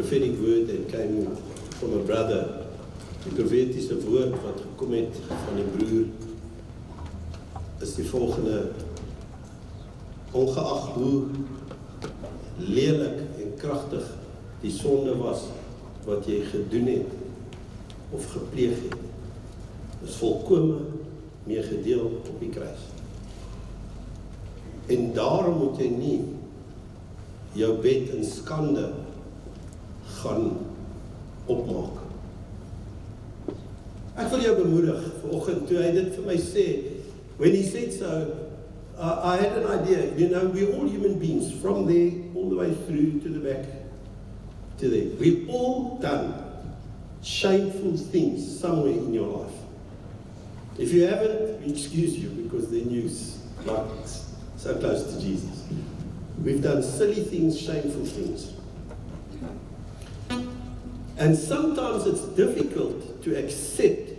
prophetic word that came from a brother. Die profetiese woord wat gekom het van die broer is die volgende: ongeag hoe lelik en kragtig die sonde was wat jy gedoen het of gepleeg het, is volkome meegedeel op die kruis. En daarom moet jy nie jou bed in skande gaan opmaak. Ek wil jou bemoedig vanoggend toe hy dit vir my sê. When he said so, I had an idea. You know, we're all human beings, from there all the way through to the back to there. We've all done shameful things somewhere in your life. If you haven't, we excuse you, because then you're like so close to Jesus. We've done silly things, shameful things. And sometimes it's difficult to accept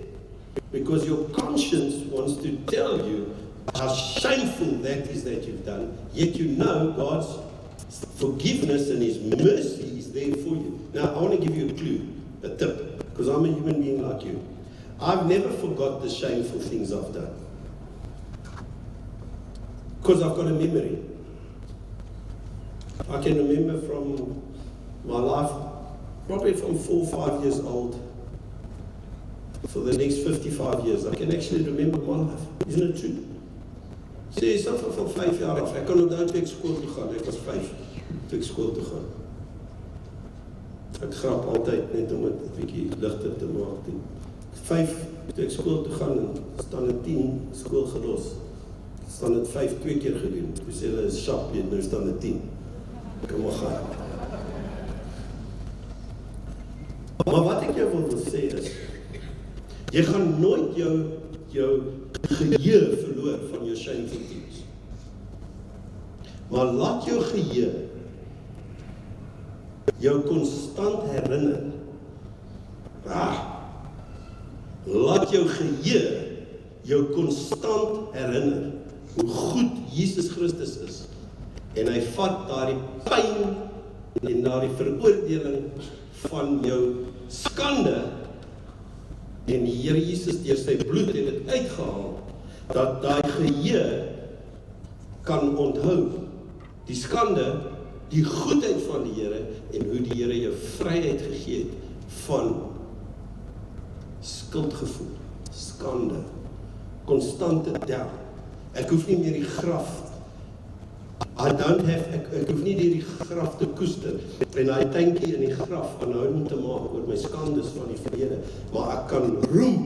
because your conscience wants to tell you how shameful that is that you've done, yet you know God's forgiveness and His mercy is there for you. Now, I want to give you a clue, a tip, because I'm a human being like you. I've never forgot the shameful things I've done, because I've got a memory. I can remember from my life, probably from 4 or 5 years old, for the next 55 years. I can actually remember my life. Isn't it true? Sê something van 5 jaar af. Ek kan onthou toe ek skool toe gaan. Ek was 5 toe ek skool toe gaan. Ek grap altyd net om dit 'n bietjie ligter te maak. 5 toe ek skool toe gaan en staan in 10 skool gelos. Staan dit 5 2 keer gedoen. Toe sê hulle is sharp, jy nou staan dit 10. Kom maar gaan. Maar wat ek jou wil sê is, jy gaan nooit jou geheue verloor van jou shameful things. Maar laat jou geheue jou konstant herinner. Laat jou geheue jou konstant herinner hoe goed Jesus Christus is. En hy vat daardie pyn en daardie veroordeling van jou skande, en die Here Jesus deur sy bloed het dit uitgehaal, dat daai geheue kan onthou die skande, die goedheid van die Here, en hoe die Here jou vryheid gegee het van skuldgevoel, skande, konstante down. Ek hoef nie meer die graf, ek hoef nie die graf te koester, en hy tentjie in die graf aanhoudend te maak oor my skandes van die verlede, maar ek kan roem,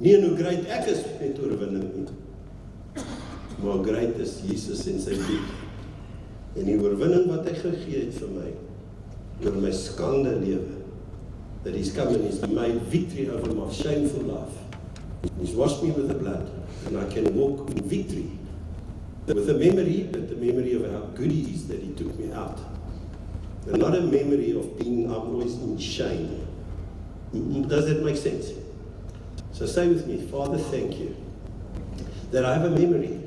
nie in hoe great ek is met oorwinning nie, maar great is Jesus en sy bloed, en die oorwinning wat hy gegee het vir my, oor my skande lewe, that He's come and He's made victory over my shameful life, He's washed me with the blood, and I can walk in victory, with a memory, but the memory of how good He is that He took me out. And not a memory of I'm always in shame. Does that make sense? So say with me, Father, thank you that I have a memory.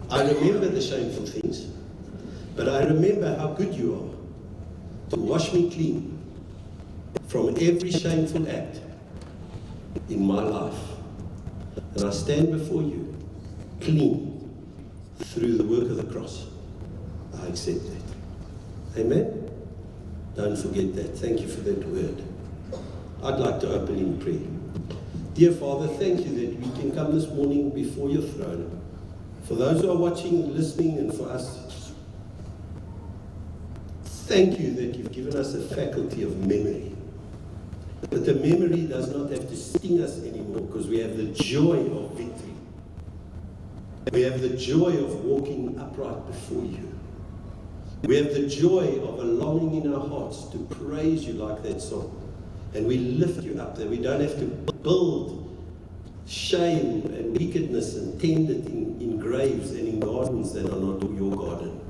I remember the shameful things, but I remember how good you are to wash me clean from every shameful act in my life. And I stand before you clean through the work of the cross. I accept that. Amen? Don't forget that. Thank you for that word. I'd like to open in prayer. Dear Father, thank you that we can come this morning before your throne. For those who are watching, listening, and for us, thank you that you've given us a faculty of memory. But the memory does not have to sting us anymore, because we have the joy of victory. We have the joy of walking upright before you. We have the joy of a longing in our hearts to praise you like that song. And we lift you up there. We don't have to build shame and wickedness and tend it in graves and in gardens that are not your garden.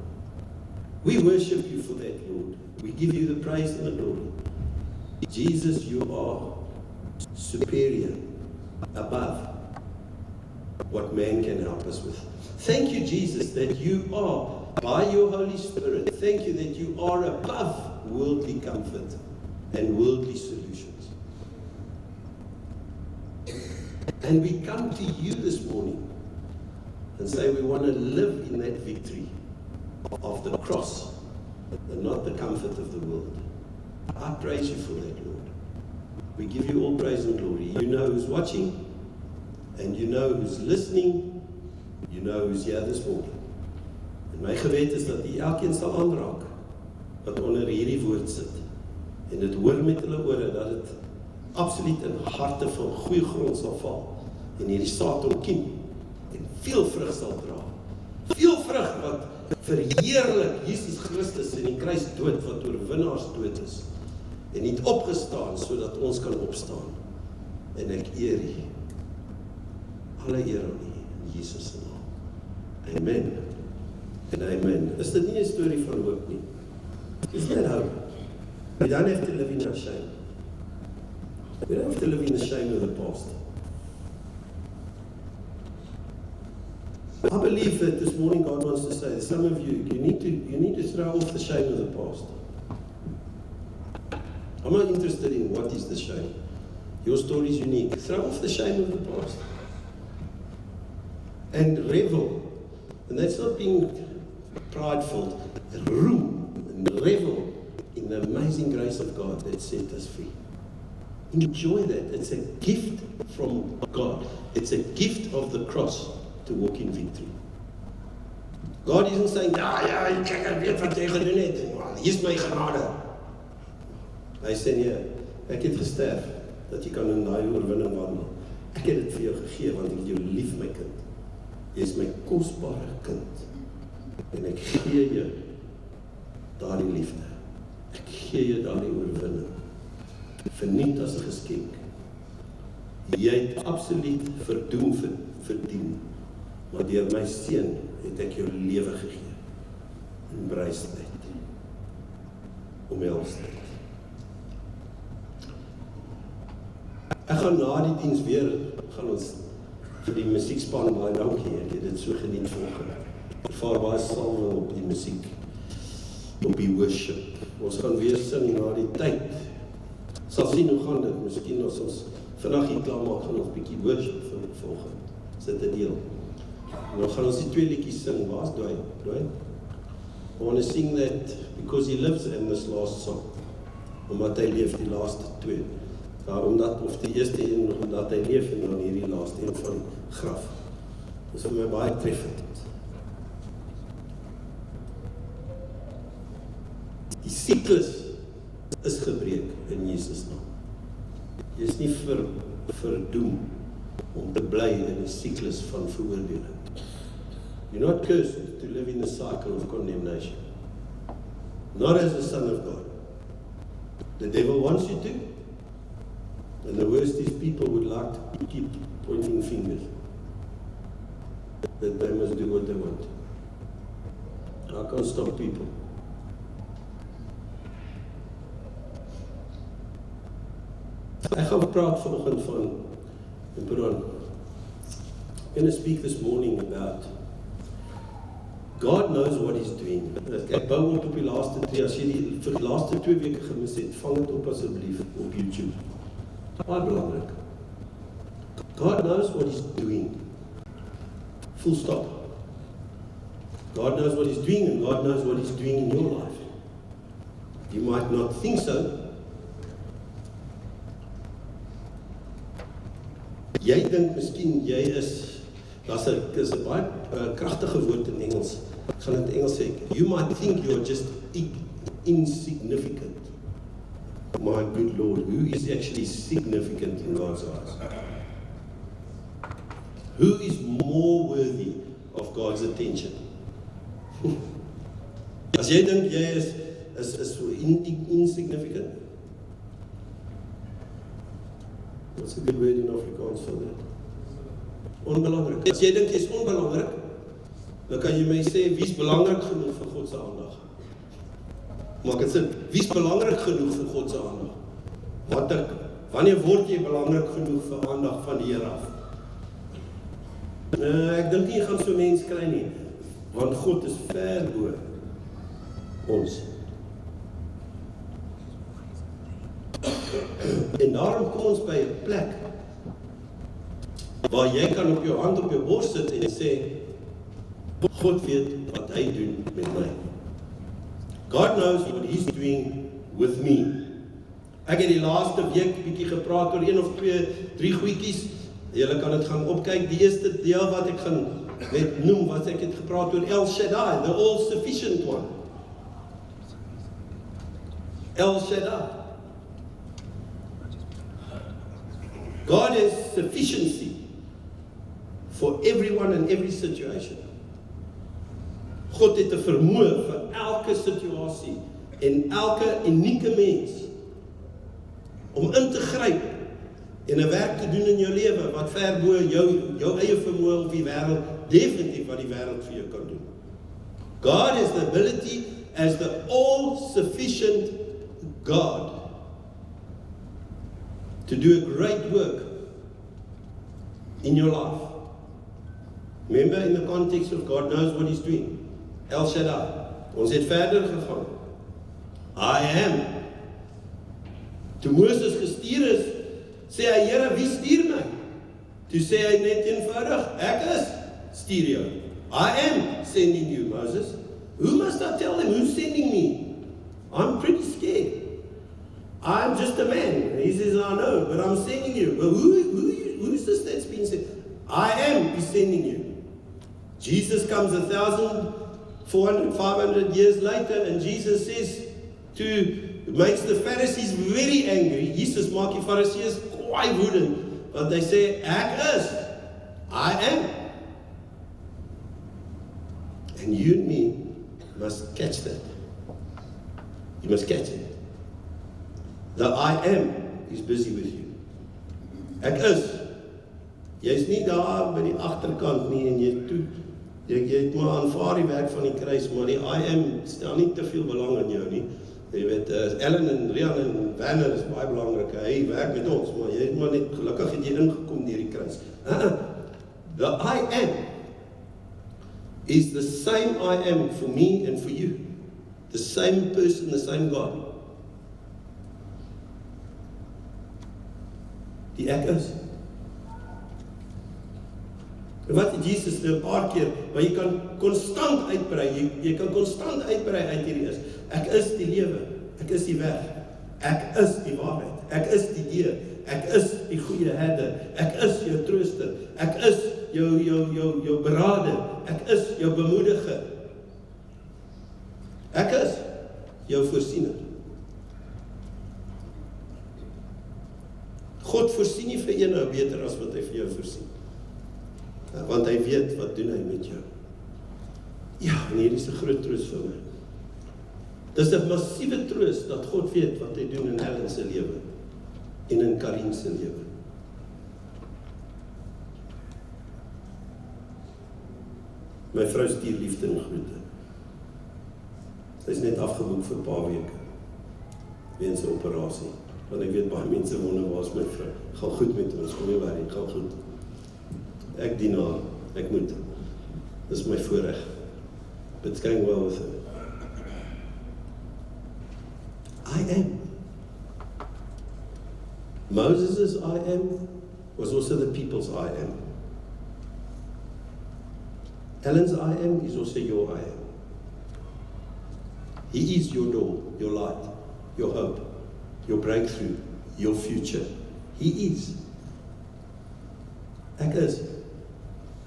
We worship you for that, Lord. We give you the praise and the glory. Jesus, you are superior, above what man can help us with. Thank you, Jesus, that you are, by your Holy Spirit, thank you that you are above worldly comfort and worldly solutions. And we come to you this morning and say we want to live in that victory of the cross and not the comfort of the world. I praise you for that, Lord. We give you all praise and glory. You know who's watching, and you know who's listening, you know who's here this morning. En my gebed is dat U elkeen sal aanraak wat onder hierdie woord sit. En dit hoor met hulle ore dat dit absoluut in harte van goeie grond sal val en hierdie saad ontkiem en veel vrug sal dra. Veel vrug wat verheerlik Jesus Christus in die kruisdood wat oorwinnaars dood is en het opgestaan sodat ons kan opstaan. En ek eer U. Alle eer aan U in Jesus se naam. Amen. En amen. Is dit nie 'n storie van hoop nie? Is dit hope? We don't have to live in our shame. We don't have to live in the shame of the past. I believe that this morning God wants to say that some of you need to throw off the shame of the past. I'm not interested in what is the shame. Your story is unique. Throw off the shame of the past. And revel. And that's not being prideful. Room and revel in the amazing grace of God that set us free. Enjoy that. It's a gift from God. It's a gift of the cross to walk in victory. God isn't saying, ja, ek weet wat jy gedoen het. Hier is my genade. Hy sê nee, ek het gesterf, dat jy kan in daai oorwinning wandel. Ek het dit vir jou gegee, want ek het jou lief, my kind. Jy is my kosbare kind. En ek gee jou daardie liefde. Ek gee jou daardie oorwinning. Verniet as 'n geskenk. Jy het absoluut verdoem verdien. Maar deur my seun het ek jou lewe gegee. Embrace dit. Omhels dit. Ek gaan na die diens weer, gaan ons vir die musiekspan baie dankie, ek het dit so geniet vanoggend. Ervaar baie salwing op die musiek, op die worship. Ons gaan weer sing na die tyd. Sal sien hoe gaan dit, miskien as ons vandag hier klaar maak, gaan ons bietjie worship volgende. Is dit 'n deel? En dan gaan ons die 2 liedjies sing, waar is Dwayne? I want to sing that because he lives in this last song. Omdat hy leef die laaste 2. Of die eerste een, omdat hy leef en dan hierdie laaste een van graf. Dit is vir my baie treffend. Die siklus is gebreek in Jesus naam. Jy is nie verdoem om te bly in 'n siklus van veroordeling. You're not cursed to live in the cycle of condemnation. Not as a son of God. The devil wants you to. And the worst is people would like to keep pointing fingers. That they must do what they want. I can't stop people. Ek gaan praat vanoggend van I'm going to speak this morning about God knows what He's doing. Ek bou op die laaste 3, as jy die vir die laaste 2 weke gemis het, vang dit op asseblief op YouTube. Baie belangrik. God knows what He's doing. Full stop. God knows what He's doing and God knows what He's doing in your life. You might not think so. Jy dink miskien jy is, daar's 'n baie kragtige woord in Engels. Ek gaan dit in Engels sê. You might think you're just insignificant. My good Lord, who is actually significant in God's eyes? Who is more worthy of God's attention? As jy dink jy is so insignificant. What's a good word in Afrikaans for that? Onbelangrik. As jy dink jy is onbelangrik, dan kan jy my sê, wie is belangrik genoeg vir God se aandag? Maak dit sin, wie is belangrik genoeg vir God se aandag? Wanneer word jy belangrik genoeg vir aandag van die Here af? Ek dink nie jy gaan so mens kry nie, want God is ver bo ons. En daarom kom ons by 'n plek waar jy kan op jou hand op jou bors sit en sê, God weet wat hy doen met my. God knows what he's doing with me. Ek het die laaste week bietjie gepraat oor 1 of 2, 3 goedjies. Julle kan dit gaan opkyk. Die eerste deel wat ek gaan net noem, wat ek het gepraat oor El Shaddai, the all-sufficient one. El Shaddai. God is sufficiency for everyone and every situation. God het 'n vermoë vir elke situasie en elke unieke mens om in te gryp en 'n werk te doen in jou lewe wat ver bo jou eie vermoë of die wêreld, definitief wat die wêreld vir jou kan doen. God is the ability as the all-sufficient God to do a great work in your life. Remember, in the context of God knows what he's doing. El Shaddai. Ons het verder gegaan. I am. Toe Moses gestuur is, sê hy, Here, wie stuur my? Toe sê hy net eenvoudig, ek is, stuur jou. I am sending you, Moses. Who must I tell him? Who's sending me? I'm pretty scared. I'm just a man. He says, I know, but I'm sending you. But who is this that's been sent? I am sending you. Jesus comes 1,400, 500 years later, and Jesus says makes the Pharisees very angry. Jesus maak die Fariseërs kwaai woedend, want they say, ek is, I am. And you and me must catch that. You must catch it. The I am is busy with you. Ek is. Jy's nie daar by die agterkant nie en jy het maar aanvaar die werk van die kruis, maar die I am stel nie te veel belang in jou nie. Jy weet, Ellen en Rian en Werner is baie belangrik. Hy werk met ons, maar jy het maar net gelukkig het jy ingekom deur die kruis. The I am is the same I am for me and for you. The same person, the same God. Die ek is. En wat het Jesus 'n paar keer, maar jy kan konstant uitbrei, jy kan konstant uitbrei uit hierdie is. Ek is die lewe, ek is die weg, ek is die waarheid, ek is die deur, ek is die goeie herder, ek is jou trooster, ek is jou beraader, ek is jou bemoediger, ek is jou voorsiener. God voorsien nie vir een nou beter as wat hy vir jou voorsien. Want hy weet wat doen hy met jou. Ja, en hier is 'n groot troos vir my. Dis 'n massiewe troos dat God weet wat hy doen in Ellen se lewe en in Karin se lewe. My vrou stuur liefde en groete. Sy is net afgeboek vir 'n paar weke weens 'n operasie. Want ek weet baie mense wonder waar is my vrou. Gaan goed met ons, kom nie worry, gaan goed. Ek dien haar, ek moet. Dis my voorreg. But it's going well with her. I am. Moses' I am was also the people's I am. Ellen's I am is also your I am. He is your door, your light, your hope, your breakthrough, your future. He is. Ek is.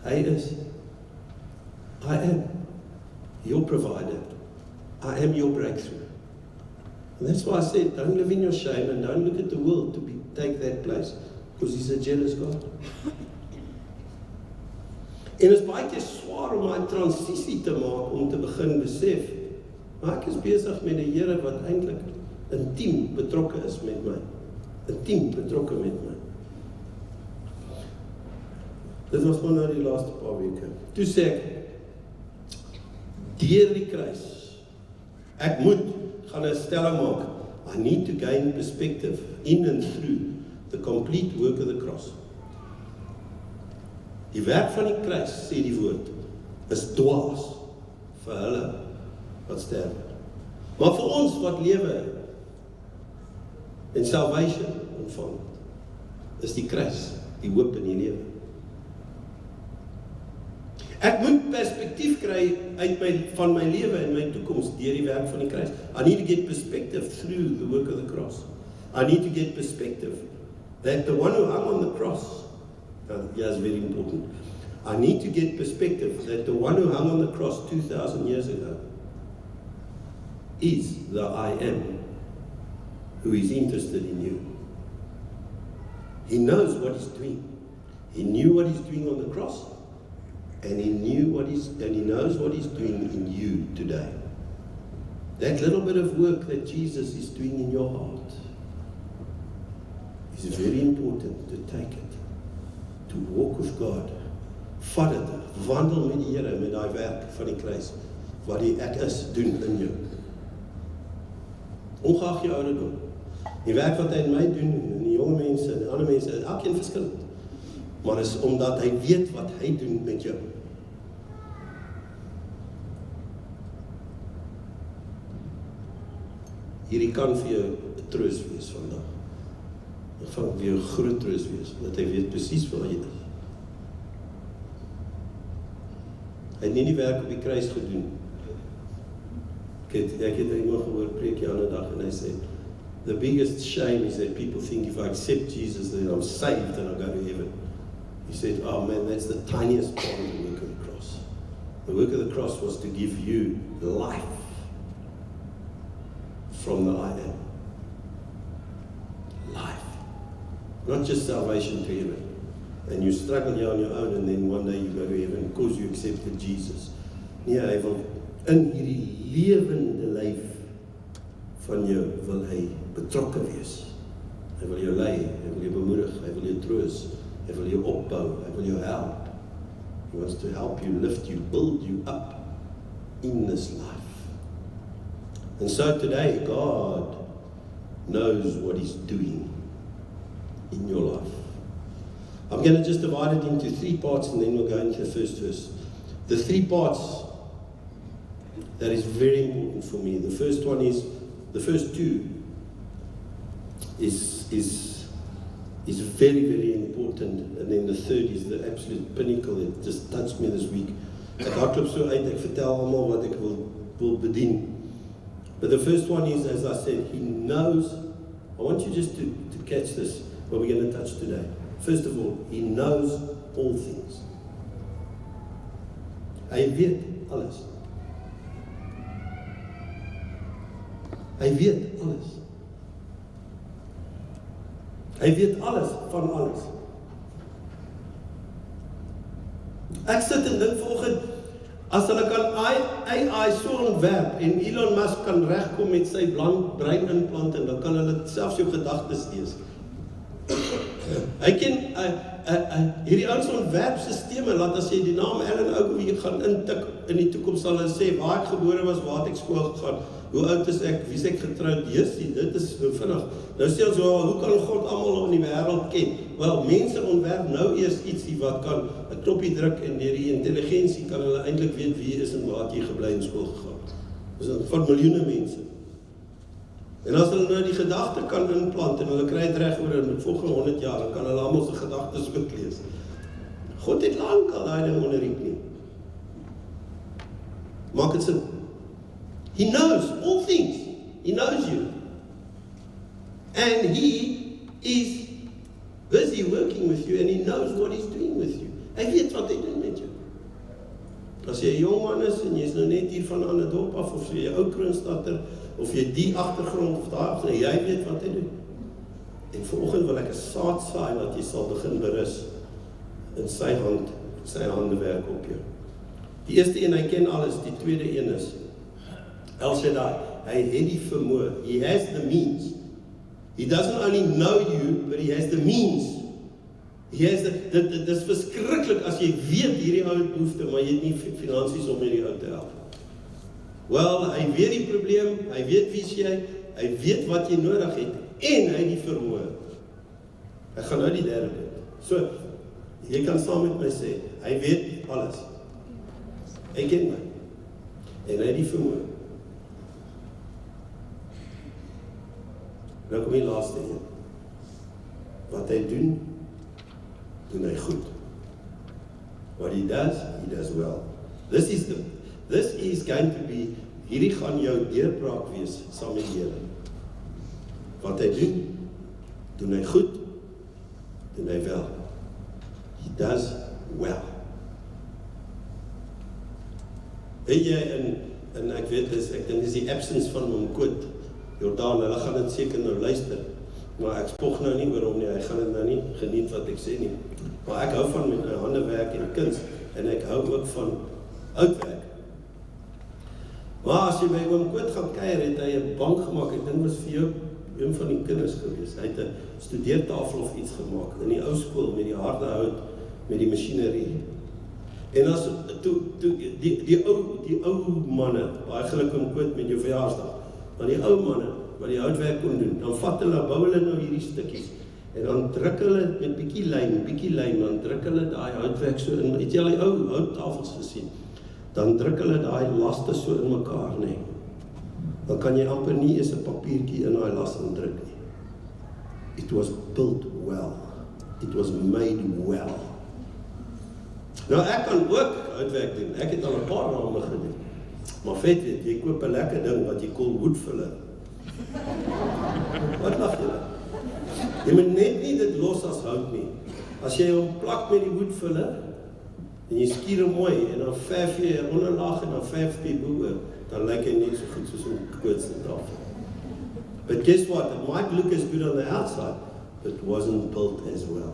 Hy is. I am your provider. I am your breakthrough. And that's why I said, don't live in your shame and don't look at the world to take that place. Because he's a jealous God. En is baie keer swaar om my transisie te maak, om te begin besef, maar ek is besig met die Here wat eintlik intiem betrokke is met my. Intiem betrokke met my. Dit was maar nou die laaste paar weke. Toe sê ek, deur die kruis, ek gaan 'n stelling maak, I need to gain perspective in and through the complete work of the cross. Die werk van die kruis, sê die woord, is dwaas vir hulle wat sterf. Maar vir ons wat lewe, en salvation ontvang het, is die kruis, die hoop in die lewe. Ek moet perspektief kry van my lewe en my toekoms deur die werk van die kruis. I need to get perspective through the work of the cross. I need to get perspective that the one who hung on the cross, is very important. I need to get perspective that the one who hung on the cross 2,000 years ago is the I am who is interested in you. He knows what he's doing. He knew what he's doing on the cross, and he knows what he's doing in you today. That little bit of work that Jesus is doing in your heart is very important to take it, to walk with God. Vat dit, wandel met die Here, met daai werk van die kruis, wat die ek is, doen in jou. Ongeag jou ouderdom. Die werk wat hy in my doen, en die jonge mense, en die ander mense, elkeen verskillend. Maar is omdat hy weet wat hy doen met jou. Hierdie kan vir jou 'n troos wees vandag. Dit gaan vir jou 'n groot troos wees, dat hy weet presies waar jy is. Hy het nie die werk op die kruis gedoen. Ek het iemand gehoor preek die ander dag en hy sê, the biggest shame is that people think if I accept Jesus then I'm saved and I'll go to heaven. He said, oh man, that's the tiniest part of the work of the cross. The work of the cross was to give you life from the I am. Life. Not just salvation to heaven. And you struggle here on your own and then one day you go to heaven because you accepted Jesus. Nee, hy wil in hierdie lewende lyf van jou wil hy betrokke wees. Hy wil jou lei, hy wil jou bemoedig, hy wil jou troos, hy wil jou opbou, hy wil jou help. He wants to help you, lift you, build you up in this life. And so today, God knows what he's doing in your life. I'm going to just divide it into 3 parts and then we'll go into the first verse. The 3 parts that is very important for me. The first one is, the first 2 is very, very important. And then the third is the absolute pinnacle. It just touched me this week. Ek hardloop so uit, ek vertel almal wat ek wil bedien. But the first one is, as I said, he knows. I want you just to catch this, what we're going to touch today. First of all, he knows all things. Hy weet alles. Hy weet alles. Hy weet alles van alles. Ek sit en dink vanoggend, as hulle kan AI so ontwerp en Elon Musk kan regkom met sy brein implant en dan kan hulle selfs jou gedagtes lees. Hy ken hierdie ouens ontwerp sisteme, laat as jy die naam Alan Ogilvy gaan intik in die toekoms sal hulle sê waar ek gebore was, waar het ek skool gegaan, hoe oud is ek, wie is ek getroud, dit is so vinnig. Nou sê ons, hoe kan God almal in die wêreld ken? Wel, mense ontwerp nou eers ietsie wat kan 'n knoppie druk en deur die intelligensie kan hulle eintlik weet wie is en waar het jy gebly in skool gegaan. Dis van miljoene mense. En as hulle nou die gedagte kan inplant en hulle kry dit reg oor in die volgende 100 jaar, dan kan hulle almal se gedagtes ook lees. God het lank al daai ding onderriep nie. Maak dit sin? He knows all things. He knows you. And he is busy working with you and he knows what he's doing with you. Hy weet wat hy doen met jou. As jy 'n jong man is en jy's nou net hier van 'n ander dorp af of jy 'n ou Kroonstadter of jy die agtergrond of daai agter, jy weet wat hy doen. En vanoggend wil ek 'n saad saai dat jy sal begin berus in sy hand, sy hande werk op jou. Die eerste een, hy ken alles, die tweede een is El Shaddai, hy het die vermoë, he has the means. He doesn't only know you, but he has the means. He has dit is verskriklik as jy weet hierdie ou het behoefte, maar jy het nie finansies om hierdie ou te help. Wel, hy weet die probleem, hy weet wie jy, hy weet wat jy nodig het, en hy het die vermoë. Ek gaan nou die derde punt. So, jy kan saam met my sê, hy weet alles. Hy ken my. En hy het die vermoë. Nou kom die laaste een. Wat hy doen hy goed. What he does well. This is going to be, hierdie gaan jou deurbraak wees, saam met die Here. Wat hy doen hy goed, doen hy wel. He does well. Weet jy, en ek weet, ek dink dis die absence van hom quote, Jordaan, hulle gaan dit seker nou luister, maar ek spog nou nie oor hom nie, hy gaan dit nou nie geniet wat ek sê nie. Maar ek hou van met my hande werk en kuns, en ek hou ook van uitwerk. Maar as jy by oom Koot gaan kuier, het hy 'n bank gemaak, ek dink was vir jou een van die kinders gewees. Hy het 'n studeertafel of iets gemaak in die ou skool met die harde hout, met die masjinerie. En as die ou manne, baie geluk oom Koot met jou verjaarsdag, maar die ou manne wat die houtwerk kon doen, dan bou hulle nou hierdie stukkies en dan druk hulle met bietjie lym, dan druk hulle daai houtwerk so in. Het jy al die ou houttafels gesien? Dan druk hulle daai laste so in mekaar, nee. Dan kan jy amper nie eens 'n papiertjie in daai las indruk nie. It was built well. It was made well. Nou ek kan ook houtwerk doen. Ek het al 'n paar name gedoen. Maar vet weet, jy koop 'n lekker ding wat jy call wood filler. Wat lag jy? Jy moet net nie dit los as hout nie. As jy hom plak met die wood filler, en jy skier hom mooi, en dan verf jy 'n onderlaag en dan verf jy bo, dan lyk hy net so goed soos 'n kootse tafel. But guess what? It might look as good on the outside, but it wasn't built as well,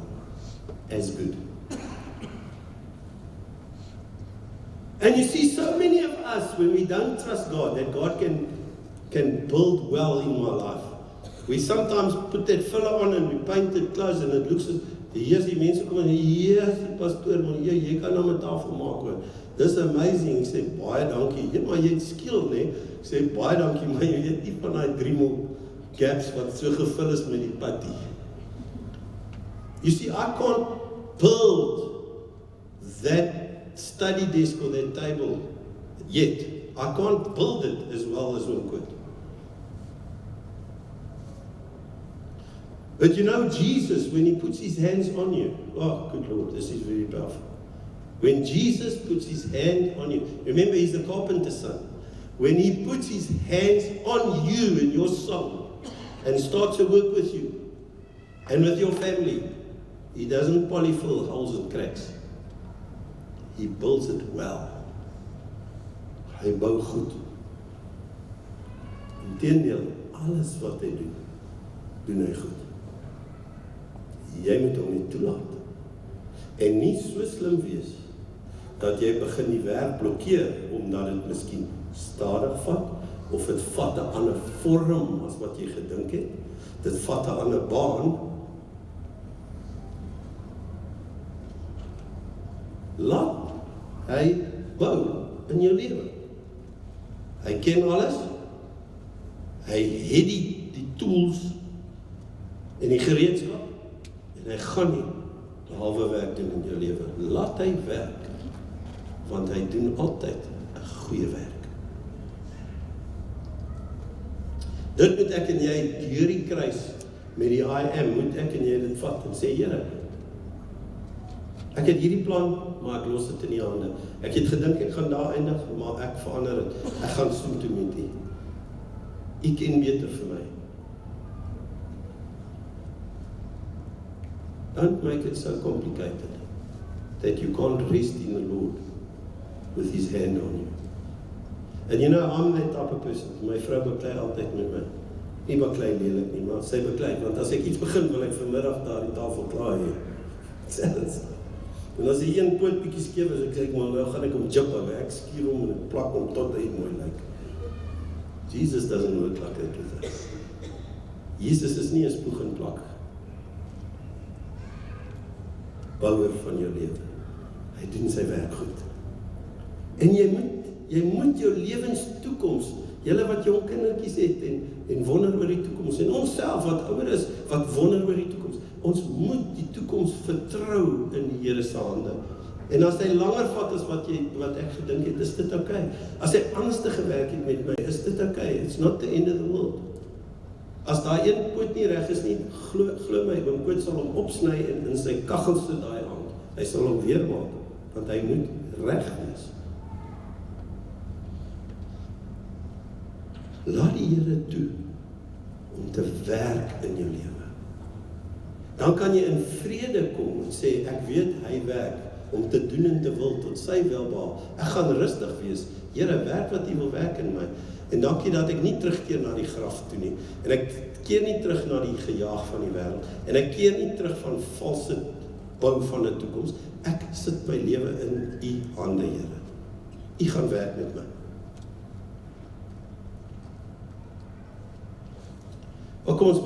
as good. And you see, so many of us, when we don't trust God, that God can build well in my life. We sometimes put that filler on and we paint it close and it looks as, here's die mense kom en here's die pastoor, maar jy kan nou 'n tafel maak hoor. Dis amazing, ek sê baie dankie. Ja, maar jy het skill, nee. Ek sê baie dankie, maar jy weet nie van daai dremel gaps wat so gevul is met die patty. You see, I can't build that study desk or that table yet. I can't build it as well as one could. But you know, Jesus, when he puts his hands on you, oh, good Lord, this is very powerful. When Jesus puts his hand on you, remember he's the carpenter's son. When he puts his hands on you and your soul and starts to work with you and with your family, he doesn't polyfill holes and cracks. He builds it well. Hy bou goed. Inteendeel, alles wat hy doen hy goed. Jy moet hom nie toelaat. En nie so slim wees, dat jy begin die werk blokkeer, omdat dit miskien stadig vat, of het vat 'n ander vorm as wat jy gedink het, dit vat 'n ander baan. Laat hy bou in jou lewe. Hy ken alles, hy het die tools en die gereedskap, en hy gaan nie halwe werk doen in jou lewe. Laat hy werk, want hy doen altyd 'n goeie werk. Dit moet ek en jy deur die kruis met die I am, moet ek en jy dit vat en sê, Here, ek het hierdie plan, maar ek los dit in die hande. Ek het gedink ek gaan daar eindig, maar ek verander dit. Ek gaan soen toe met U. U ken beter vir my. Don't make it so complicated that you can't rest in the Lord with His hand on you. And you know, I'm that type of person. My vrou beklei altyd met my. Nie beklei lelik nie, maar sy beklei, want as ek iets begin, wil ek vanmiddag daar die tafel klaar hê. Selfs. En as die een poot bietjie skeef is, ek sê, maar nou gaan ek hom jip hou, ek skier hom en ek plak hom tot hy mooi lyk. Jesus doesn't work like that with us. Jesus is nie 'n spoeg en plak bouer van jou lewe. Hy doen sy werk goed. En jy moet jou lewenstoekoms, julle wat jong kindertjies het en wonder oor die toekoms, en ons self wat ouer is, wat wonder oor die toekoms, ons moet die toekoms vertrou in die Here se hande. En as hy langer vat as wat ek gedink het, is dit okay. As hy anders gewerk het met my, is dit okay. It's not the end of the world. As daai een poot nie reg is nie, glo my, oom Koot sal hom opsny en in sy kaggelste daai hand. Hy sal hom weer maak, want hy moet reg wees. Laat die Here toe om te werk in jou lewe. Dan kan jy in vrede kom en sê, ek weet hy werk om te doen en te wil tot sy welbehaag. Ek gaan rustig wees. Here, werk wat U wil werk in my. En dankie dat ek nie terugkeer na die graf toe nie. En ek keer nie terug na die gejaag van die wêreld. En ek keer nie terug van valse bou van 'n toekoms. Ek sit my lewe in U hande, Here. U gaan werk met my. Maar kom ons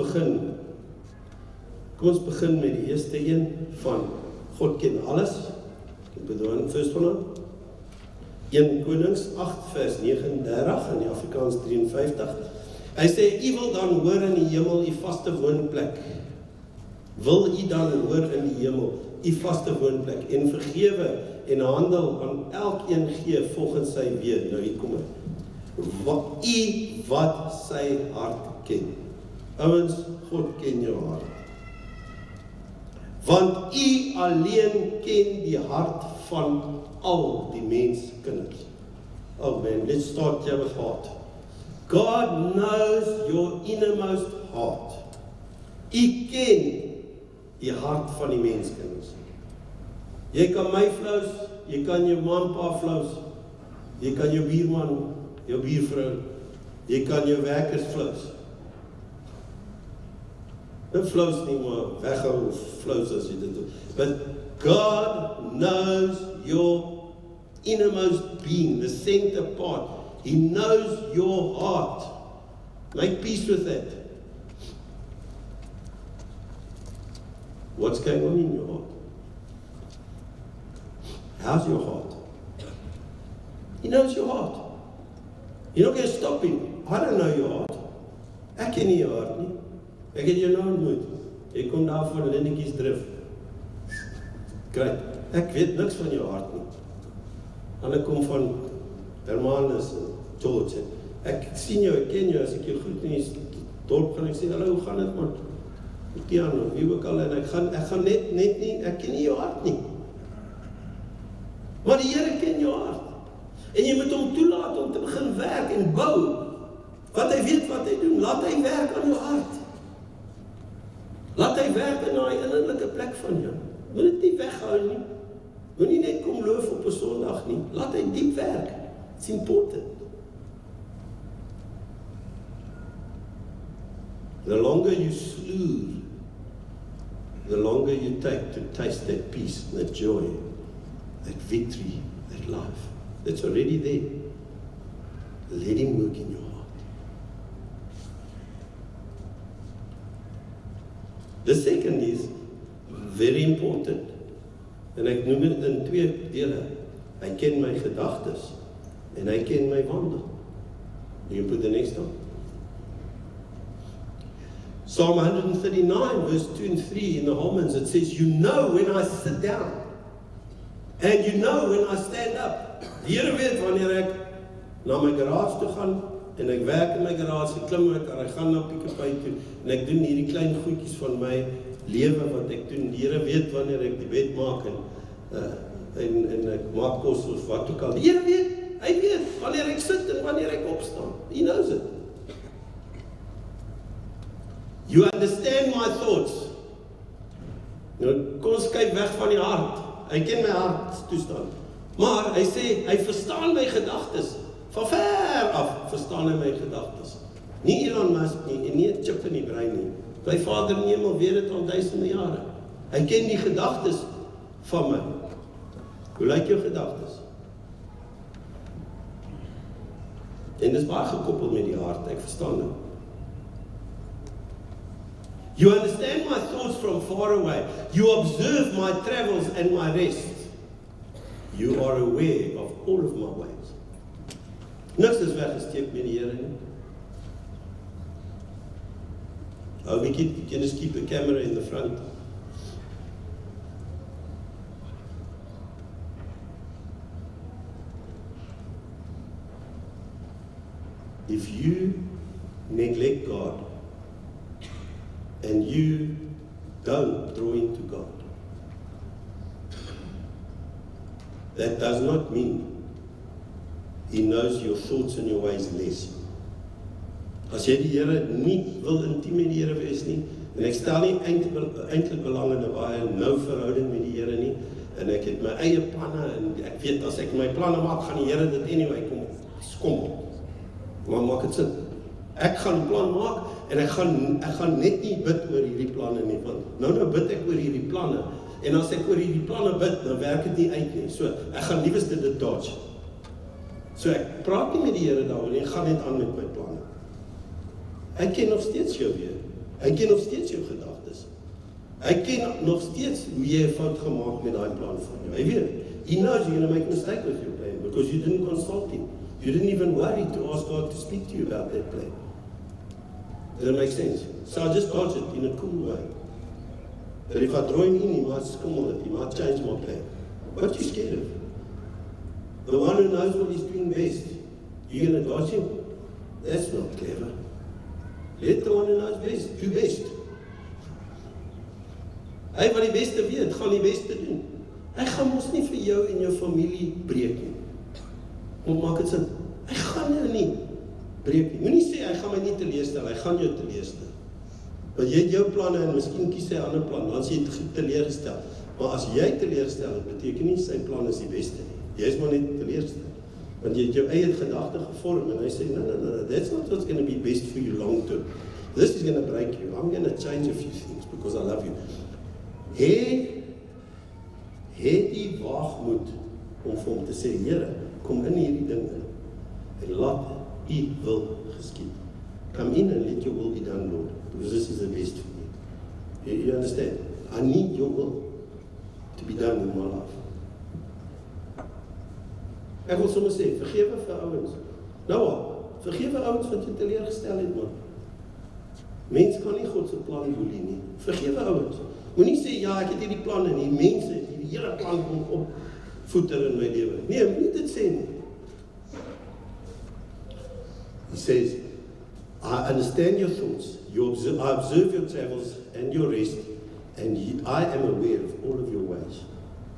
begin met die eerste een van God ken alles. Ek bedoel, first one. 1 Konings 8 vers 39 in die Afrikaans 53. Hy sê, U wil dan hoor in die hemel U vaste woonplek. Wil U dan hoor in die hemel U vaste woonplek en vergewe en handel aan elkeen gee volgens sy weet. Nou hier kom dit. U wat sy hart ken. Ouens, God ken jou hart. Want U alleen ken die hart van al die menskinders. Oh man, let's start here with heart. God knows your innermost heart. U ken die hart van die menskinders. Jy kan my flous, jy kan jou ma en pa flous, jy kan jou buurman, jou buurvrou, jy kan jou werkers flous. Niet flous nie, maar weghou of flous as jy dit doen. But God knows your innermost being, the center part. He knows your heart. Make peace with that. What's going on in your heart? How's your heart? He knows your heart. You're not going to stop him. I don't know your heart. Ek ken nie jou hart nie. Ek het jou nou ontmoet. Jy kom daar van Linnetjies Drif. Kry, ek weet niks van jou hart nie. Hulle kom van Hermanus en George. Ek sien jou, ek ken jou, as ek jou groet in die dorp gaan, ek sê, hallo, hoe gaan dit man? Tiaan, of wie ook al, en ek gaan net nie, ek ken nie jou hart nie. Maar die Here ken jou hart. En jy moet hom toelaat om te begin werk en bou. Want hy weet wat hy doen, laat hy werk aan jou hart. Laat hy werk in daai innerlike plek van jou. Moet dit nie weghou nie. Moet nie net kom loof op 'n Sondag nie. Laat hy diep werk. It's important. The longer you slew, the longer you take to taste that peace, that joy, that victory, that life. That's already there. Let him work in your heart. The second is very important. En ek noem dit in 2 dele. Hy ken my gedagtes en hy ken my wandel. You put the next one. Psalm 139 verse 2 and 3 in the Homans, it says, you know when I sit down and you know when I stand up. Die Here weet wanneer ek na my garage toe gaan en ek werk in my garage, ek klim my kar, ek gaan na Pick n Pay toe en ek doen hierdie klein goedjies van my lewe wat ek doen. Die Here weet wanneer ek die bed maak en ek maak kos of wat ook al. Die Here weet, hy weet wanneer ek sit en wanneer ek opstaan. He knows it. You understand my thoughts. Nou, kom ons kyk weg van die hart. Hy ken my hartstoestand. Maar hy sê, hy verstaan my gedagtes. Van ver af verstaan hy my gedagtes. Nie Elon Musk nie, en nie 'n chip in die brein nie. My Vader in die hemel weet dit al duisende jare. Hy ken die gedagtes van my. Hoe lyk jou gedagtes? En dis baie gekoppel met die hart, ek verstaan dit. You understand my thoughts from far away. You observe my travels and my rest. You are aware of all of my ways. Niks is weggesteek met die Here nie. Oh, we can just keep the camera in the front. If you neglect God, and you don't draw into God. That does not mean He knows your thoughts and your ways less. As jy die Here nie wil intiem met die Here wees nie, en ek stel nie eintlik belang in 'n baie nou verhouding met die Here nie, en ek het my eie planne, en ek weet as ek my planne maak, gaan die Here dit anyway kom. Maar maak dit sin. Ek gaan 'n plan maak, en ek gaan net nie bid oor hierdie planne nie, want nou bid ek oor hierdie planne, en as ek oor hierdie planne bid, dan werk dit nie uit nie. So, ek gaan liewste dit dodge. So, ek praat nie met die Here daaroor nie, ek gaan net aan met my planne. Hy ken nog steeds jou weer. Hy ken nog steeds jou gedagtes. Hy ken nog steeds hoe jy 'n fout gemaak met daai plan van jou. Hy weet, he knows you're going to make a mistake with your plan, because you didn't consult him. You didn't even worry to ask God to speak to you about that plan. Does that make sense? So I just dodge it in a cool way. But if I draw him in, he might stumble it, he might change my plan. What are you scared of? The one who knows what he's doing best, you're going to dodge him? That's not clever. Let the one who knows best, do best. Hy wat die beste weet, gaan die beste doen. Hy gaan mos nie vir jou en jou familie breek nie. Hoe maak dit sin? Hy gaan jou nie breek nie. Moenie sê, hy gaan my nie teleurstel, hy gaan jou teleurstel. Want jy het jou planne en miskien kies hy 'n ander plan, dan is jy teleurgestel. Maar as jy teleurgestel het, beteken nie sy plan is die beste nie. Jy is maar net teleurgestel. Want jy het jou eie gedagte gevorm en hy sê, no, that's not what's going to be best for you long term. This is going to break you. I'm going to change a few things because I love you. Het die waagmoed om vir hom te sê, Here, kom in hierdie ding in en laat U wil geskied. Come in and let your will be done, Lord, because this is the best for me. You understand? I need your will to be done in my life. Ek wil sommer sê, vergewe vir ouens. Nou al, vergewe ouens wat jy teleurgestel het, man. Mens kan nie God se plan doelie nie. Vergewe ouens. Moenie sê, ja, ek het hierdie planne nie. Mense het hierdie hele plan kom op voeter in my lewe. Nee, moenie dit sê nie. He says, I understand your thoughts. I observe your travels and your rest, and I am aware of all of your ways.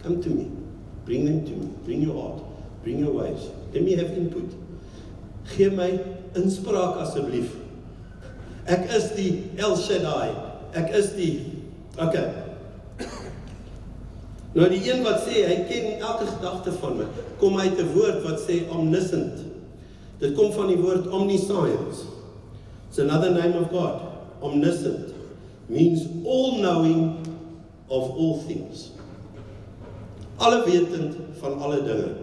Come to me. Bring them to me. Bring your heart. Bring your ways. Let me have input. Geef my inspraak asseblief. Ek is die El Shaddai. Ek is die... Okay. Nou die een wat sê, hy ken elke gedagte van my, kom uit 'n woord wat sê omniscient. Dit kom van die woord omniscience. It's another name of God. Omniscient means all-knowing of all things. Allewetend van alle dinge.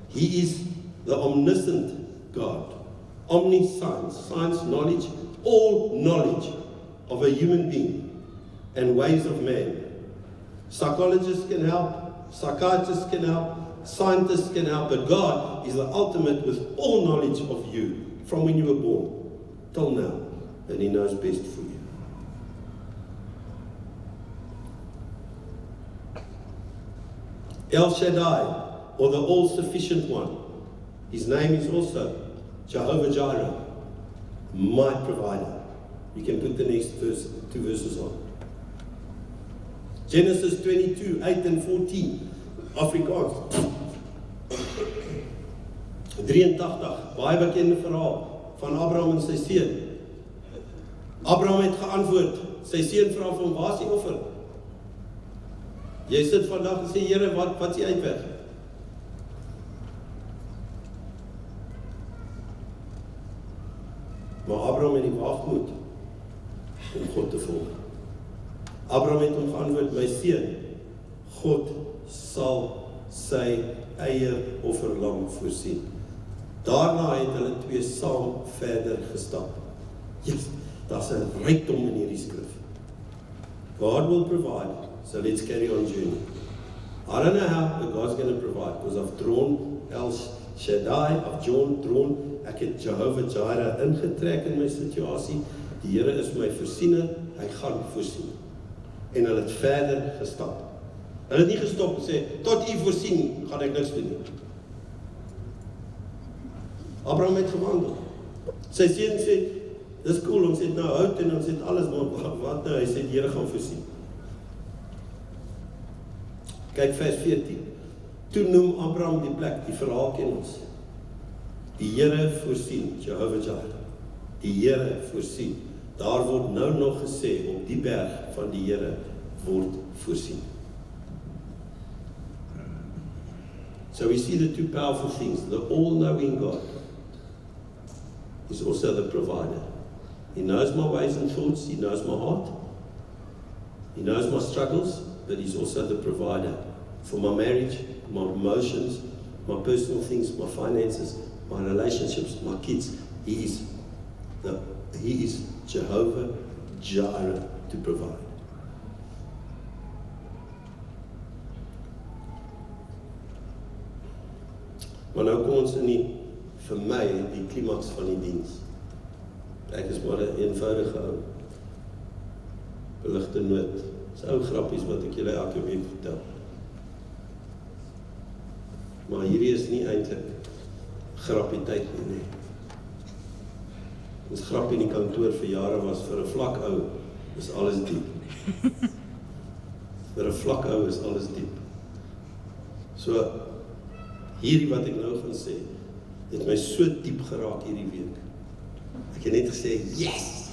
He is the omniscient God. Omniscience, science, knowledge, all knowledge of a human being and ways of man. Psychologists can help, psychiatrists can help, scientists can help, but God is the ultimate with all knowledge of you from when you were born till now, and He knows best for you. El Shaddai, or the all-sufficient one. His name is also Jehovah Jireh, my provider. You can put the next verse, 2 verses on. Genesis 22, 8 and 14, Afrikaans. 83, baie bekende verhaal van Abraham en sy seun. Abraham het geantwoord, sy seun vra vir hom, waar is die offer? Jy sit vandag en sê, Here, wat is die uitweg? Maar Abraham het die waagmoed om God te volg. Abraham het hom geantwoord, my seun, God sal sy eie offerlam voorsien. Daarna het hulle twee saam verder gestap. Yes, daar's 'n rykdom in hierdie skrif. God will provide, so let's carry on journey. I don't know how, but God's going to provide, because I've drawn El Shaddai, I've drawn, ek het Jehovah Jireh ingetrek in my situasie. Die Here is my voorsiener, hy gaan voorsien. En hulle het verder gestap. Hulle het nie gestop en sê, tot U voorsien, gaan ek niks doen nie. Abraham het gewandel. Sy seun sê, dis cool, ons het nou hout en ons het alles, maar wat nou? Hy sê, die Here gaan voorsien. Kyk vers 14. Toe noem Abraham die plek, die verhaal ken ons. Die Here voorsien, Jehovah Jireh. Die Here voorsien. Daar word nou nog gesê, op die berg van die Here word voorsien. So we see the two powerful things. The all-knowing God is also the provider. He knows my ways and thoughts. He knows my heart. He knows my struggles, but He's also the provider for my marriage, my emotions, my personal things, my finances, my relationships, my kids. He is Jehovah Jireh to provide. Maar nou kom ons in vir my, die klimaks van die diens. Ek is maar 'n eenvoudige ou. Beligte noot. Dis ou grappies wat ek julle elke week vertel. Maar hierdie is nie eintlik grappie tyd nie. Ons grappie in die kantoor vir jare was, vir 'n vlak ou is alles diep. Vir 'n vlak ou is alles diep. So, hierdie wat ek nou gaan sê, het my so diep geraak hierdie week. Ek het net gesê, yes!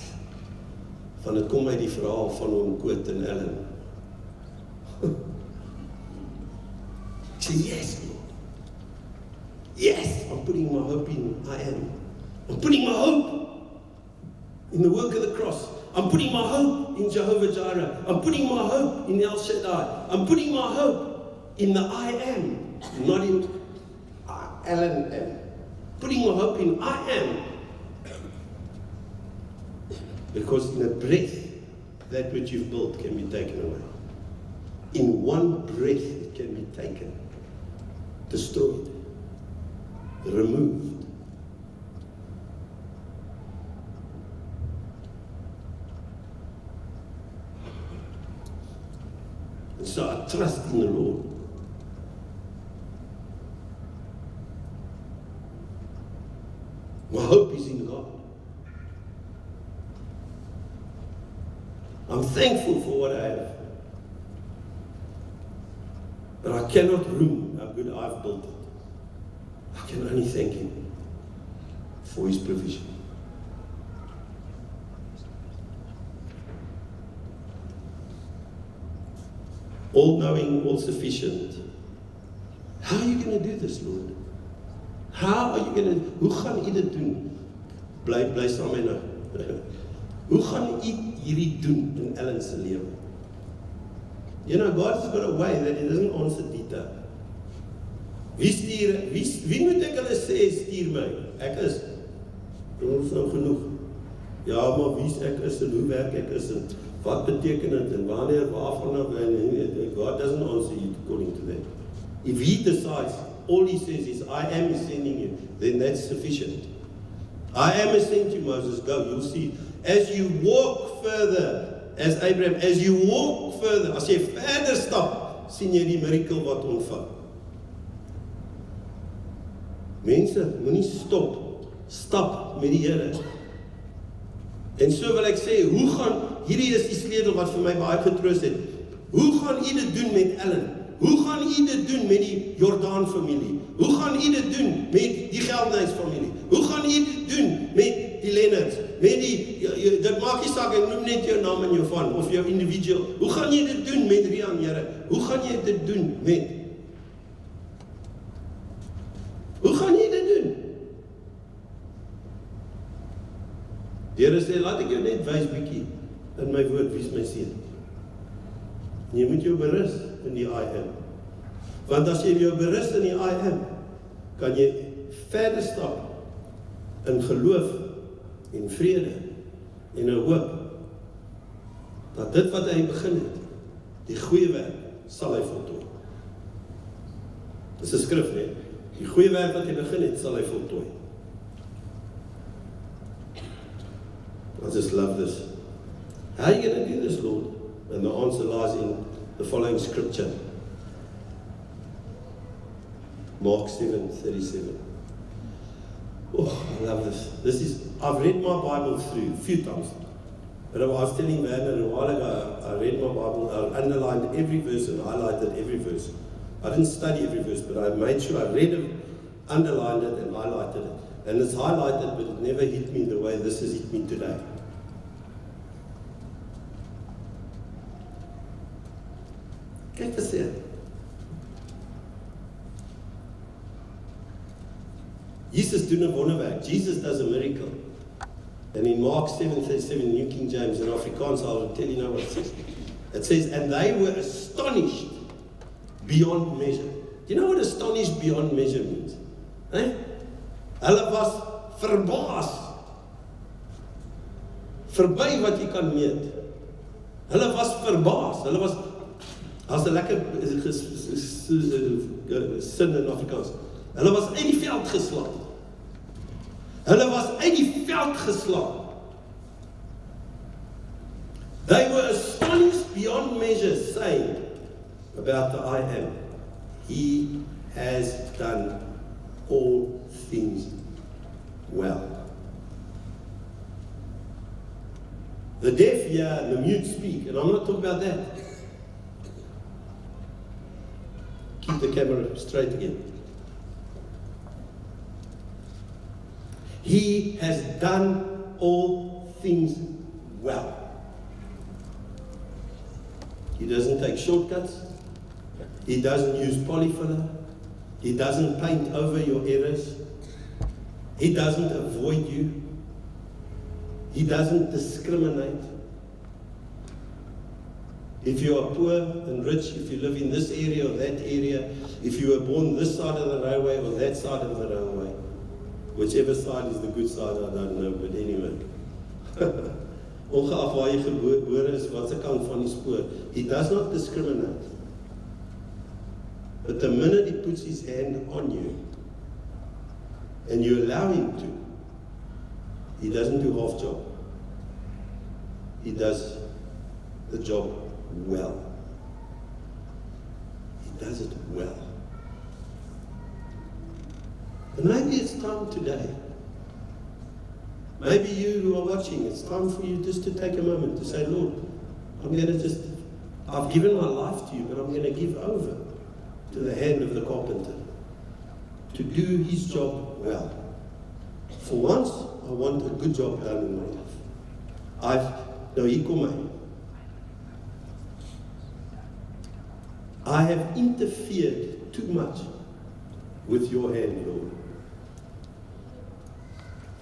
Van dit kom uit die verhaal van oom Koot en Ellen. Ek sê, yes, Lord. Yes, I'm putting my hope in I am. I'm putting my hope in the work of the cross. I'm putting my hope in Jehovah Jireh. I'm putting my hope in El Shaddai. I'm putting my hope in the I am, not in Ellen am. Putting my hope in I am. Because in a breath, that which you've built can be taken away. In one breath, it can be taken, destroyed, removed. And so I trust in the Lord. My hope is in God. I'm thankful for what I have. But I cannot room how good I've built it. I can only thank Him for His provision. All-knowing, all-sufficient. How are you going to do this, Lord? How are you going to... Hoe gaan U dit doen? Bly saam met my nou. Hoe gaan U hierdie doen in Ellen se lewe? You know, God's got a way that He doesn't answer detail. Wie moet ek hulle sê, stuur my? Ek is. Ons nou genoeg. Ja, maar wie ek is en hoe werk ek is en wat beteken dit en wanneer, waarvan nou, God doesn't answer you according to that. If He decides, all He says is, I am sending you, then that's sufficient. I am sent you, Moses, go, you'll see. As you walk further, as Abraham, as you walk further, as jy verder stap, sien jy die miracle wat ontvang. Mense, moenie stap met die Here. En so wil ek sê, hoe gaan, hierdie is die sleutel wat vir my baie getroos het. Hoe gaan U dit doen met Ellen? Hoe gaan U dit doen met die Jordaan familie? Hoe gaan U dit doen met die Geldenhuys familie? Hoe gaan U dit doen met die Lennards? Met die, dit maak nie saak, ek noem net jou naam en jou van, of jou individual. Hoe gaan jy dit doen met Rian, Here? Hoe gaan jy dit doen met? Hoe gaan jy dit doen? Die Here sê, laat ek jou net wys bietjie in my woord, wie is my seun. En jy moet jou berus in die I am. Want as jy jou berus in die I am, kan jy verder stap in geloof en vrede en 'n hoop dat dit wat hy begin het, die goeie werk, sal hy voltooi. Dis 'n skrif, nee. Die goeie werk wat hy begin het, sal hy voltooi. I just love this. How are you going to do this, Lord? And the answer lies in the following scripture. Mark 7:37. Oh, love this. I've read my Bible through a few times. But I was telling Werner a while ago, I read my Bible, I underlined every verse and highlighted every verse. I didn't study every verse, but I made sure I read it, underlined it, and highlighted it. And it's highlighted, but it never hit me the way this has hit me today. Kyk vir sê. Jesus doen 'n wonderwerk. Jesus does a miracle. And in Mark 7:37, New King James, in Afrikaans, I'll tell you now what it says. It says, and they were astonished beyond measure. Do you know what astonished beyond measure means? Eh? Hulle was verbaas. Verby wat jy kan meet. Hulle was verbaas. Hulle was, as 'n lekker sin in Afrikaans. Hulle was uit die veld geslaan. Hulle was uit die veld geslaan. They were astonished beyond measure, saying about the I Am, He has done all things well. The deaf hear and the mute speak, and I'm not talking about that. Keep the camera straight again. He has done all things well. He doesn't take shortcuts. He doesn't use polyfiller. He doesn't paint over your errors. He doesn't avoid you. He doesn't discriminate. If you are poor and rich, if you live in this area or that area, if you were born this side of the railway or that side of the railway, whichever side is the good side, I don't know, but anyway. Ongeag waar jy gebore is, wat se kant van die spoor, he does not discriminate. But the minute he puts his hand on you, and you allow him to, he doesn't do half job. He does the job well. He does it well. And maybe it's time today. Maybe you who are watching, it's time for you just to take a moment to say, Lord, I've given my life to you, but I'm going to give over to the hand of the carpenter to do his job well. For once, I want a good job done in my life. Nou hier kom hy. I have interfered too much with your hand, Lord.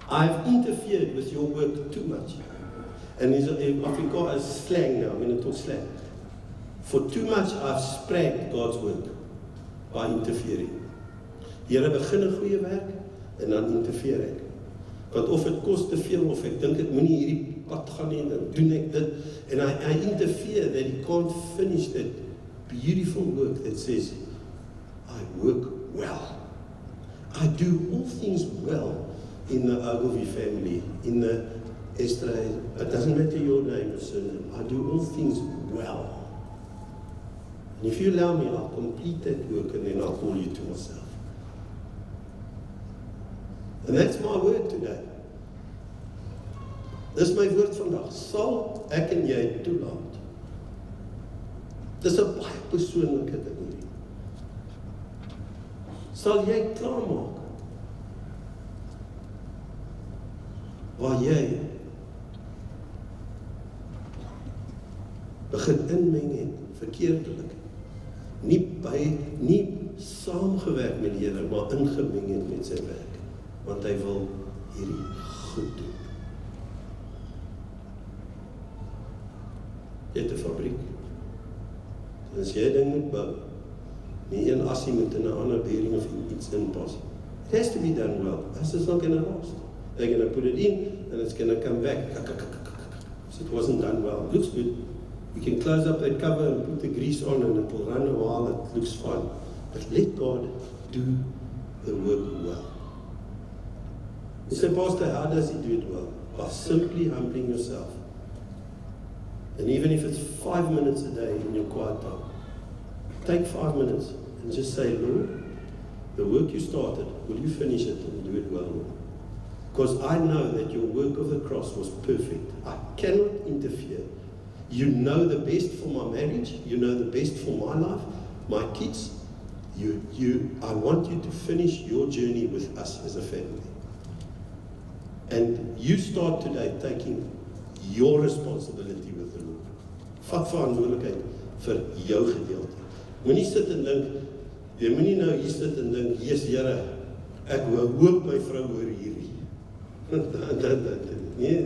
I've interfered with your work too much. And in Afrikaans is slang now, I'm going to talk slang. For too much I've spragged God's work by interfering. Here begin 'n goeie werk en dan interfereer ek. Want of dit kos te veel of ek dink ek moenie hierdie pad gaan nie, dan doen ek dit and I interfere that he can't finish that beautiful work that says I work well. I do all things well in the Ogilvy family, in the Esther, it doesn't matter your name or surname, I do all things well. And if you allow me, I'll complete that work and then I'll call you to myself. And that's my word today. Dis my woord vandag. Sal ek en jy toelaat. Dis 'n baie persoonlike ding. Sal jy klaarmaak waar jy begin inmeng het, verkeerdelik. Nie saamgewerk met die Here, maar ingemeng het met sy werk. Want hy wil hierdie goed doen. Jy het 'n fabriek. En as jy ding moet bou, nie een asie moet in 'n ander bearing of iets inpas. It has to be done well. As it's not going to last. They're going to put it in, and it's going to come back. So it wasn't done well. It looks good. You can close up that cover and put the grease on, and it will run a while. It looks fine. But let God do the work well. You say, Pastor, how does he do it well? By simply humbling yourself. And even if it's 5 minutes a day in your quiet time, take 5 minutes and just say, Lord, the work you started, will you finish it and do it well, Lord? Because I know that your work of the cross was perfect. I cannot interfere. You know the best for my marriage. You know the best for my life, my kids. I want you to finish your journey with us as a family. And you start today taking your responsibility with the Lord. Vat verantwoordelikheid vir jou gedeelte. Moenie sit en dink, jy moenie nou hier sit en dink, Jesus Here, ek hoop my vrou hoor hierdie. Nee.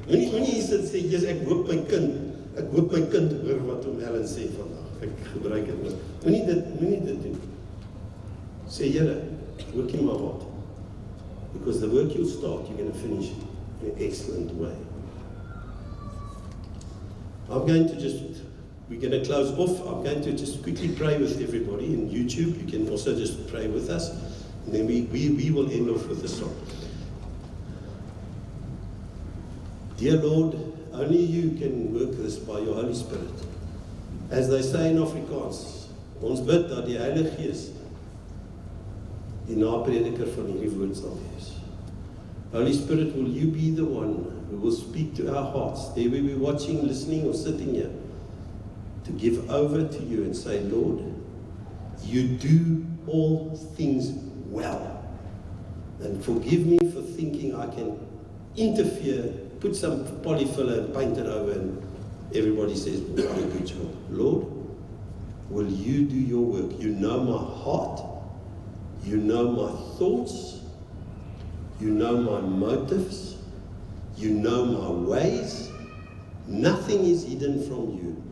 Moenie hier sit en sê, Jesus, ek hoop my kind hoor wat oom Ellen sê vandag. Ek gebruik dit nou. Moenie dit doen. Sê, Here, work in my heart. Because the work you'll start, you're going to finish in an excellent way. We're going to close off. I'm going to just quickly pray with everybody in YouTube. You can also just pray with us. And then we will end off with a song. Dear Lord, only you can work this by your Holy Spirit. As they say in Afrikaans, ons bid dat die Heilige Gees die naprediker van hierdie woord sal wees. Holy Spirit, will you be the one who will speak to our hearts? There we be watching, listening, or sitting here, to give over to you and say, Lord, you do all things well. And forgive me for thinking I can interfere, put some polyfiller and paint it over, and everybody says, what a good job. Lord, will you do your work? You know my heart. You know my thoughts. You know my motives. You know my ways. Nothing is hidden from you.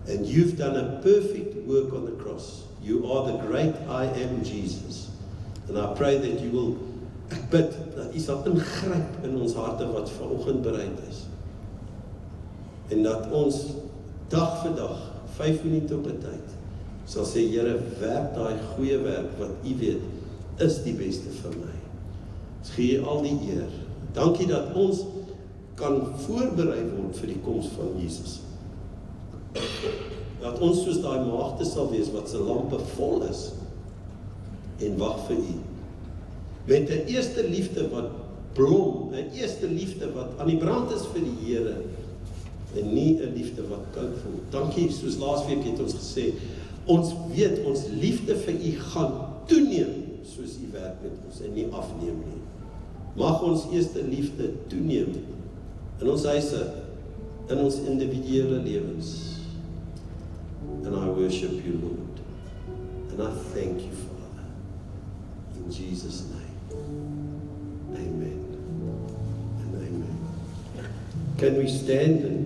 And you've done a perfect work on the cross. You are the great I am Jesus. And I pray that you will, ek bid, dat u sal ingryp in ons harte wat vanoggend bereid is. En dat ons dag vir dag, 5 minute op 'n tyd, sal sê, Here, werk daai goeie werk wat u weet, is die beste vir my. Ons gee al die eer. Dankie dat ons kan voorberei word vir die koms van Jesus. Dat ons soos daai maagde sal wees wat se lampe vol is en wag vir u. Met 'n eerste liefde wat blom, 'n eerste liefde wat aan die brand is vir die Here en nie 'n liefde wat koud voel. Dankie, soos laasweek het ons gesê, ons weet ons liefde vir u gaan toeneem soos u werk met ons en nie afneem nie. Mag ons eerste liefde toeneem in ons huise, in ons individuele lewens. And I worship you, Lord. And I thank you, Father. In Jesus' name. Amen. And amen. Can we stand and